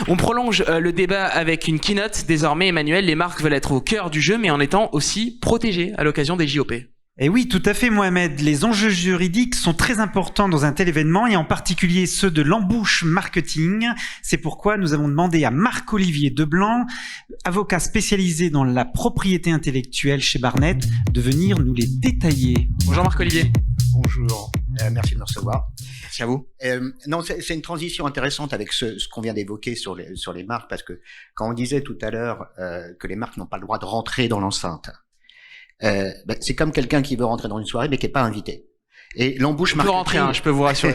On prolonge le débat avec une keynote. Désormais, Emmanuel, les marques veulent être au cœur du jeu, mais en étant aussi protégées à l'occasion des JOP. Et oui, tout à fait, Mohamed. Les enjeux juridiques sont très importants dans un tel événement et en particulier ceux de l'embouche marketing. C'est pourquoi nous avons demandé à Marc-Olivier Deblanc, avocat spécialisé dans la propriété intellectuelle chez Barnett, de venir nous les détailler. Bonjour Marc-Olivier. Bonjour, merci de me recevoir. Merci à vous. Non, c'est une transition intéressante avec ce qu'on vient d'évoquer sur les marques, parce que quand on disait tout à l'heure que les marques n'ont pas le droit de rentrer dans l'enceinte, c'est comme quelqu'un qui veut rentrer dans une soirée mais qui n'est pas invité. Et l'embouche marketing, rentrer, hein, je peux vous rassurer.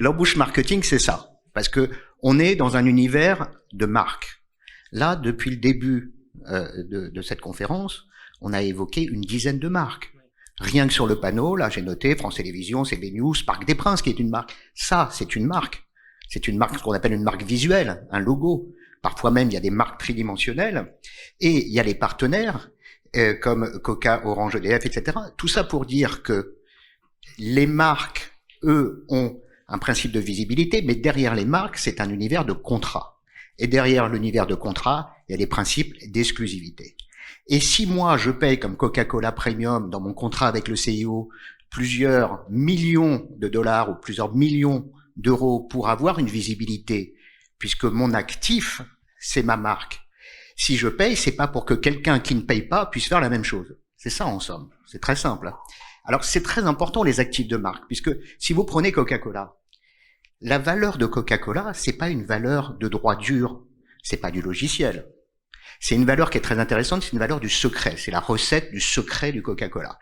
L'embouche marketing, c'est ça, parce que on est dans un univers de marques. Là, depuis le début de cette conférence, on a évoqué une dizaine de marques. Rien que sur le panneau, là, j'ai noté France Télévisions, CB News, Parc des Princes, qui est une marque. Ça, c'est une marque. C'est une marque, ce qu'on appelle une marque visuelle, un logo. Parfois même, il y a des marques tridimensionnelles. Et il y a les partenaires, comme Coca, Orange, EDF, etc. Tout ça pour dire que les marques, eux, ont un principe de visibilité, mais derrière les marques, c'est un univers de contrat. Et derrière l'univers de contrat, il y a des principes d'exclusivité. Et si moi, je paye comme Coca-Cola Premium dans mon contrat avec le CIO plusieurs millions de dollars ou plusieurs millions d'euros pour avoir une visibilité, puisque mon actif, c'est ma marque. Si je paye, c'est pas pour que quelqu'un qui ne paye pas puisse faire la même chose. C'est ça, en somme. C'est très simple. Alors, c'est très important, les actifs de marque, puisque si vous prenez Coca-Cola, la valeur de Coca-Cola, c'est pas une valeur de droit dur. C'est pas du logiciel. C'est une valeur qui est très intéressante, c'est une valeur du secret. C'est la recette du secret du Coca-Cola.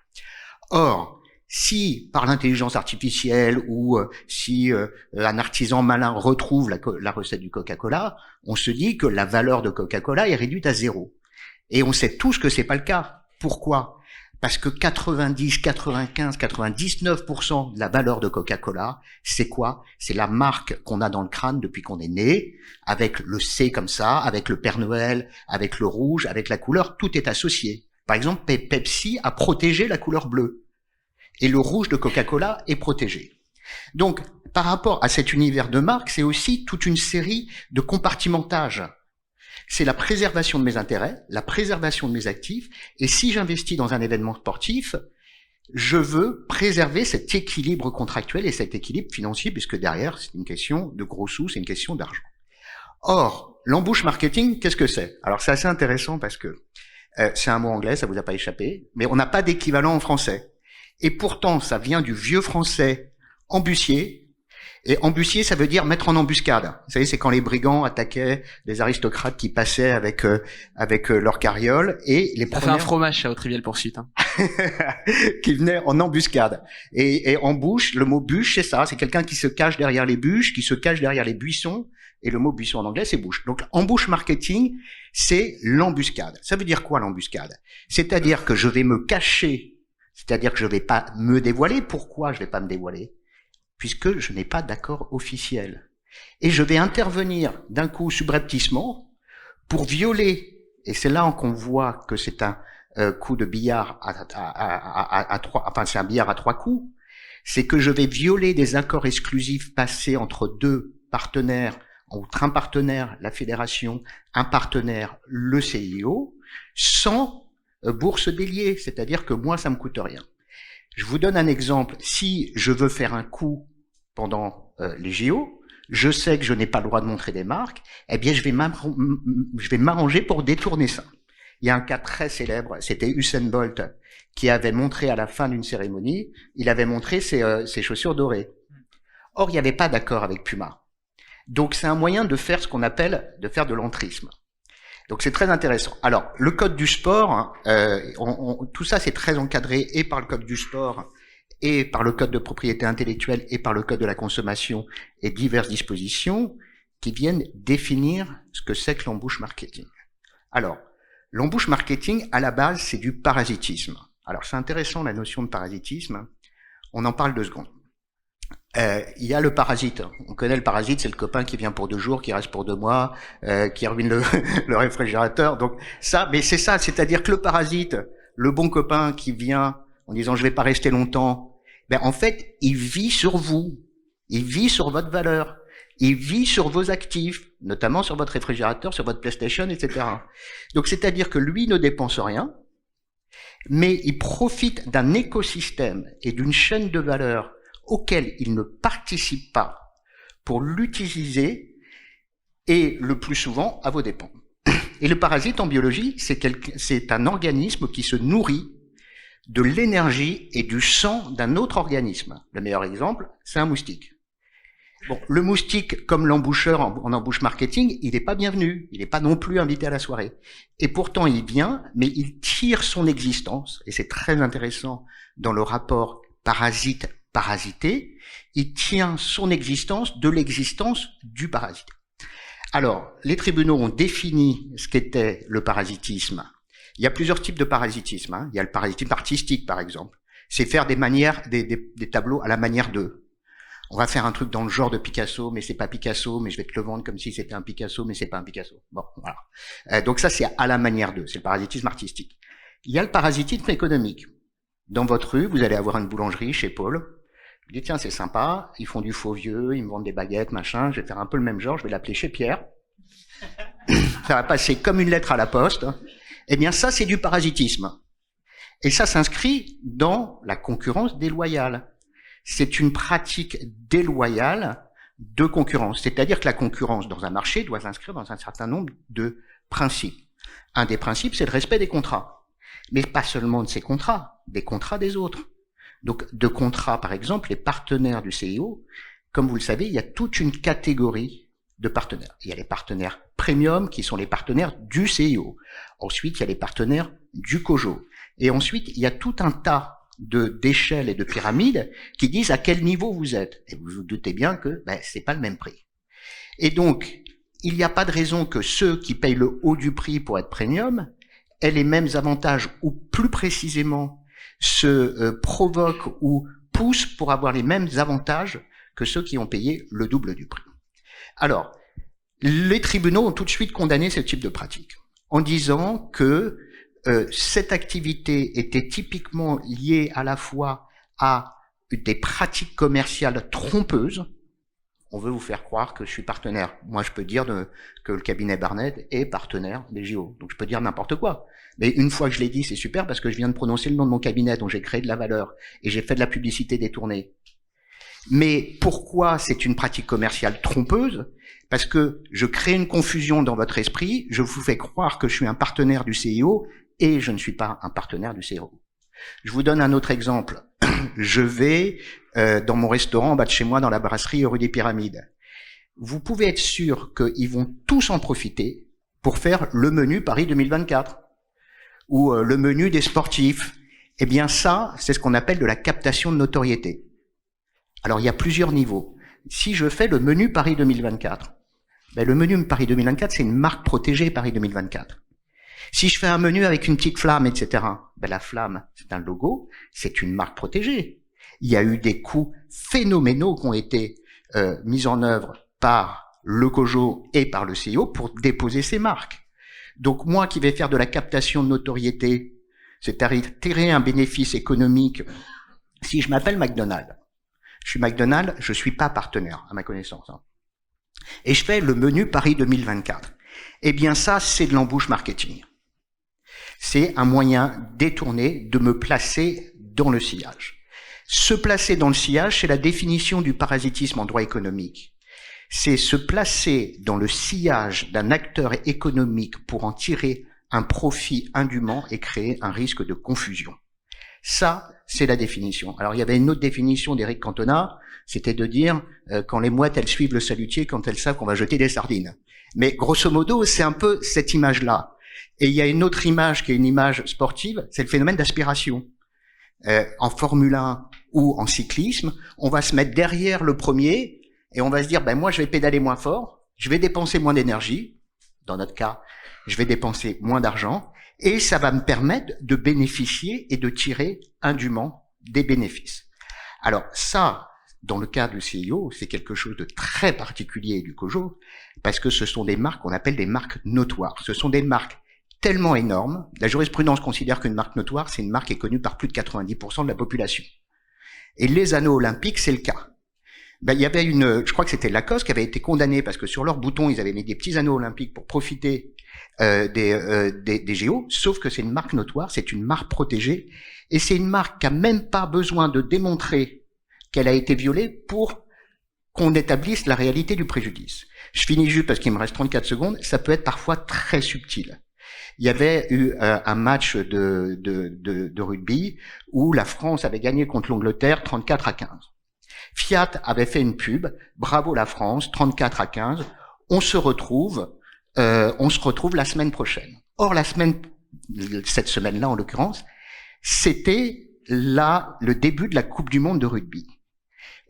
Or, si par l'intelligence artificielle ou si un artisan malin retrouve la recette du Coca-Cola, on se dit que la valeur de Coca-Cola est réduite à zéro. Et on sait tous que c'est pas le cas. Pourquoi ? Parce que 90, 95, 99% de la valeur de Coca-Cola, c'est quoi ? C'est la marque qu'on a dans le crâne depuis qu'on est né, avec le C comme ça, avec le Père Noël, avec le rouge, avec la couleur, tout est associé. Par exemple, Pepsi a protégé la couleur bleue. Et le rouge de Coca-Cola est protégé. Donc, par rapport à cet univers de marque, c'est aussi toute une série de compartimentage. C'est la préservation de mes intérêts, la préservation de mes actifs, et si j'investis dans un événement sportif, je veux préserver cet équilibre contractuel et cet équilibre financier, puisque derrière, c'est une question de gros sous, c'est une question d'argent. Or, l'embouche marketing, qu'est-ce que c'est ? Alors, c'est assez intéressant parce que c'est un mot anglais, ça vous a pas échappé, mais on n'a pas d'équivalent en français. Et pourtant, ça vient du vieux français embusquier. Et embusquier, ça veut dire mettre en embuscade. Vous savez, c'est quand les brigands attaquaient les aristocrates qui passaient avec leur carriole et les Ça fait un fromage, ça, au Trivial Poursuite. Hein. qui venaient en embuscade. Et embouche, le mot bûche, c'est ça. C'est quelqu'un qui se cache derrière les bûches, qui se cache derrière les buissons. Et le mot buisson en anglais, c'est bouche. Donc, embouche marketing, c'est l'embuscade. Ça veut dire quoi, l'embuscade ? C'est-à-dire que je vais me cacher. C'est-à-dire que je vais pas me dévoiler. Pourquoi je vais pas me dévoiler ? Puisque je n'ai pas d'accord officiel. Et je vais intervenir d'un coup subrepticement pour violer, et c'est là qu'on voit que c'est un coup de billard à trois, enfin c'est un billard à trois coups, c'est que je vais violer des accords exclusifs passés entre deux partenaires, entre un partenaire, la fédération, un partenaire, le CIO, sans bourse déliée, c'est-à-dire que moi ça me coûte rien. Je vous donne un exemple. Si je veux faire un coup pendant les JO, je sais que je n'ai pas le droit de montrer des marques, eh bien je vais m'arranger pour détourner ça. Il y a un cas très célèbre, c'était Usain Bolt qui avait montré à la fin d'une cérémonie, il avait montré ses chaussures dorées. Or, il n'y avait pas d'accord avec Puma. Donc c'est un moyen de faire ce qu'on appelle de faire de l'entrisme. Donc c'est très intéressant. Alors, le code du sport, tout ça c'est très encadré et par le code du sport et par le code de propriété intellectuelle et par le code de la consommation et diverses dispositions qui viennent définir ce que c'est que l'embouche marketing. Alors, l'embouche marketing, à la base, c'est du parasitisme. Alors, c'est intéressant la notion de parasitisme. On en parle 2 secondes. Il y a le parasite. On connaît le parasite, c'est le copain qui vient pour 2 jours, qui reste pour 2 mois, qui ruine le réfrigérateur. Donc ça, mais c'est ça, c'est-à-dire que le parasite, le bon copain qui vient en disant je vais pas rester longtemps, ben en fait, il vit sur vous, il vit sur votre valeur. Il vit sur vos actifs, notamment sur votre réfrigérateur, sur votre PlayStation, etc. Donc, c'est-à-dire que lui ne dépense rien, mais il profite d'un écosystème et d'une chaîne de valeur auquel il ne participe pas pour l'utiliser et le plus souvent à vos dépens. Et le parasite en biologie, c'est un organisme qui se nourrit de l'énergie et du sang d'un autre organisme. Le meilleur exemple, c'est un moustique. Bon, le moustique, comme l'emboucheur en embouche marketing, il n'est pas bienvenu. Il n'est pas non plus invité à la soirée. Et pourtant, il vient, mais il tire son existence, et c'est très intéressant dans le rapport parasite-parasité, il tient son existence de l'existence du parasite. Alors, les tribunaux ont défini ce qu'était le parasitisme. Il y a plusieurs types de parasitisme, hein. Il y a le parasitisme artistique, par exemple. C'est faire des tableaux à la manière d'eux. On va faire un truc dans le genre de Picasso, mais c'est pas Picasso, mais je vais te le vendre comme si c'était un Picasso, mais c'est pas un Picasso. Bon, voilà. Donc ça, c'est à la manière d'eux. C'est le parasitisme artistique. Il y a le parasitisme économique. Dans votre rue, vous allez avoir une boulangerie chez Paul. Vous dites, tiens, c'est sympa, ils font du faux vieux, ils me vendent des baguettes, machin, je vais faire un peu le même genre, je vais l'appeler chez Pierre. Ça va passer comme une lettre à la poste. Eh bien, ça, c'est du parasitisme. Et ça s'inscrit dans la concurrence déloyale. C'est une pratique déloyale de concurrence. C'est-à-dire que la concurrence dans un marché doit s'inscrire dans un certain nombre de principes. Un des principes, c'est le respect des contrats. Mais pas seulement de ces contrats, des contrats des autres. Donc, de contrats, par exemple, les partenaires du CIO, comme vous le savez, il y a toute une catégorie de partenaires. Il y a les partenaires premium, qui sont les partenaires du CIO. Ensuite, il y a les partenaires du COJO. Et ensuite, il y a tout un tas d'échelles et de pyramides qui disent à quel niveau vous êtes. Et vous vous doutez bien que c'est pas le même prix. Et donc, il n'y a pas de raison que ceux qui payent le haut du prix pour être premium aient les mêmes avantages, ou plus précisément se provoquent ou poussent pour avoir les mêmes avantages que ceux qui ont payé le double du prix. Alors, les tribunaux ont tout de suite condamné ce type de pratique en disant que cette activité était typiquement liée à la fois à des pratiques commerciales trompeuses. On veut vous faire croire que je suis partenaire. Moi, je peux dire que le cabinet Barnett est partenaire des JO. Donc, je peux dire n'importe quoi. Mais une fois que je l'ai dit, c'est super parce que je viens de prononcer le nom de mon cabinet dont j'ai créé de la valeur et j'ai fait de la publicité détournée. Mais pourquoi c'est une pratique commerciale trompeuse? Parce que je crée une confusion dans votre esprit, je vous fais croire que je suis un partenaire du CIO et je ne suis pas un partenaire du CIO. Je vous donne un autre exemple. Je vais dans mon restaurant en bas de chez moi dans la brasserie rue des Pyramides. Vous pouvez être sûr qu'ils vont tous en profiter pour faire le menu Paris 2024 ou le menu des sportifs. Eh bien ça, c'est ce qu'on appelle de la captation de notoriété. Alors il y a plusieurs niveaux. Si je fais le menu Paris 2024, le menu Paris 2024, c'est une marque protégée Paris 2024. Si je fais un menu avec une petite flamme, etc., la flamme, c'est un logo, c'est une marque protégée. Il y a eu des coûts phénoménaux qui ont été mis en œuvre par le COJO et par le CIO pour déposer ces marques. Donc moi qui vais faire de la captation de notoriété, c'est-à-dire tirer un bénéfice économique, si je m'appelle McDonald's, je suis McDonald's, je suis pas partenaire, à ma connaissance. Hein. Et je fais le menu Paris 2024. Eh bien ça, c'est de l'embouche marketing. C'est un moyen détourné de me placer dans le sillage. Se placer dans le sillage, c'est la définition du parasitisme en droit économique. C'est se placer dans le sillage d'un acteur économique pour en tirer un profit indûment et créer un risque de confusion. Ça, c'est la définition. Alors, il y avait une autre définition d'Éric Cantona, c'était de dire quand les mouettes, elles suivent le salutier, quand elles savent qu'on va jeter des sardines. Mais grosso modo, c'est un peu cette image-là. Et il y a une autre image qui est une image sportive, c'est le phénomène d'aspiration. En Formule 1 ou en cyclisme, on va se mettre derrière le premier et on va se dire, moi, je vais pédaler moins fort, je vais dépenser moins d'énergie. Dans notre cas, je vais dépenser moins d'argent. Et ça va me permettre de bénéficier et de tirer indûment des bénéfices. Alors ça, dans le cas du CIO, c'est quelque chose de très particulier du COJO, parce que ce sont des marques qu'on appelle des marques notoires. Ce sont des marques tellement énormes. La jurisprudence considère qu'une marque notoire, c'est une marque qui est connue par plus de 90% de la population. Et les anneaux olympiques, c'est le cas. Ben, il y avait je crois que c'était Lacoste qui avait été condamné parce que sur leurs boutons, ils avaient mis des petits anneaux olympiques pour profiter des JO, sauf que c'est une marque notoire, c'est une marque protégée, et c'est une marque qui a même pas besoin de démontrer qu'elle a été violée pour qu'on établisse la réalité du préjudice. Je finis juste parce qu'il me reste 34 secondes, ça peut être parfois très subtil. Il y avait eu un match de rugby où la France avait gagné contre l'Angleterre 34-15. Fiat avait fait une pub, bravo la France, 34-15, on se retrouve la semaine prochaine. Or, cette semaine-là, en l'occurrence, c'était le début de la Coupe du Monde de rugby.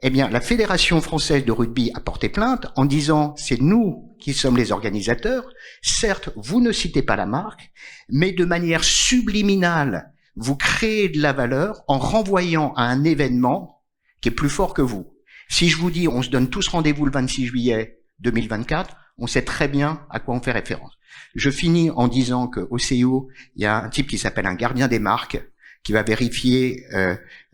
Eh bien, la Fédération française de rugby a porté plainte en disant, c'est nous qui sommes les organisateurs. Certes, vous ne citez pas la marque, mais de manière subliminale, vous créez de la valeur en renvoyant à un événement qui est plus fort que vous. Si je vous dis, on se donne tous rendez-vous le 26 juillet 2024, on sait très bien à quoi on fait référence. Je finis en disant qu'au CIO, il y a un type qui s'appelle un gardien des marques, qui va vérifier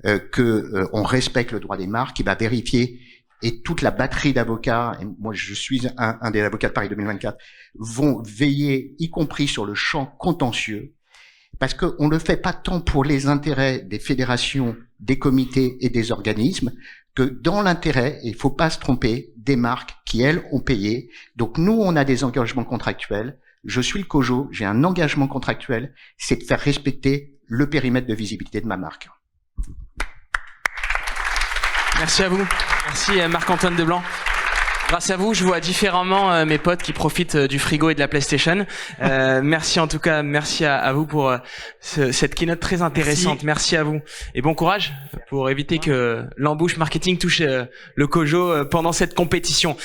on respecte le droit des marques, qui va vérifier, et toute la batterie d'avocats, et moi je suis un des avocats de Paris 2024, vont veiller, y compris sur le champ contentieux, parce qu'on le fait pas tant pour les intérêts des fédérations, des comités et des organismes, que dans l'intérêt, et il faut pas se tromper, des marques qui, elles, ont payé. Donc nous, on a des engagements contractuels. Je suis le COJO, j'ai un engagement contractuel, c'est de faire respecter le périmètre de visibilité de ma marque. Merci à vous. Merci Marc-Antoine Deblanc. Grâce à vous, je vois différemment mes potes qui profitent du frigo et de la PlayStation. Merci en tout cas, merci à vous pour cette keynote très intéressante. Merci à vous et bon courage pour éviter que l'embouche marketing touche le COJO pendant cette compétition.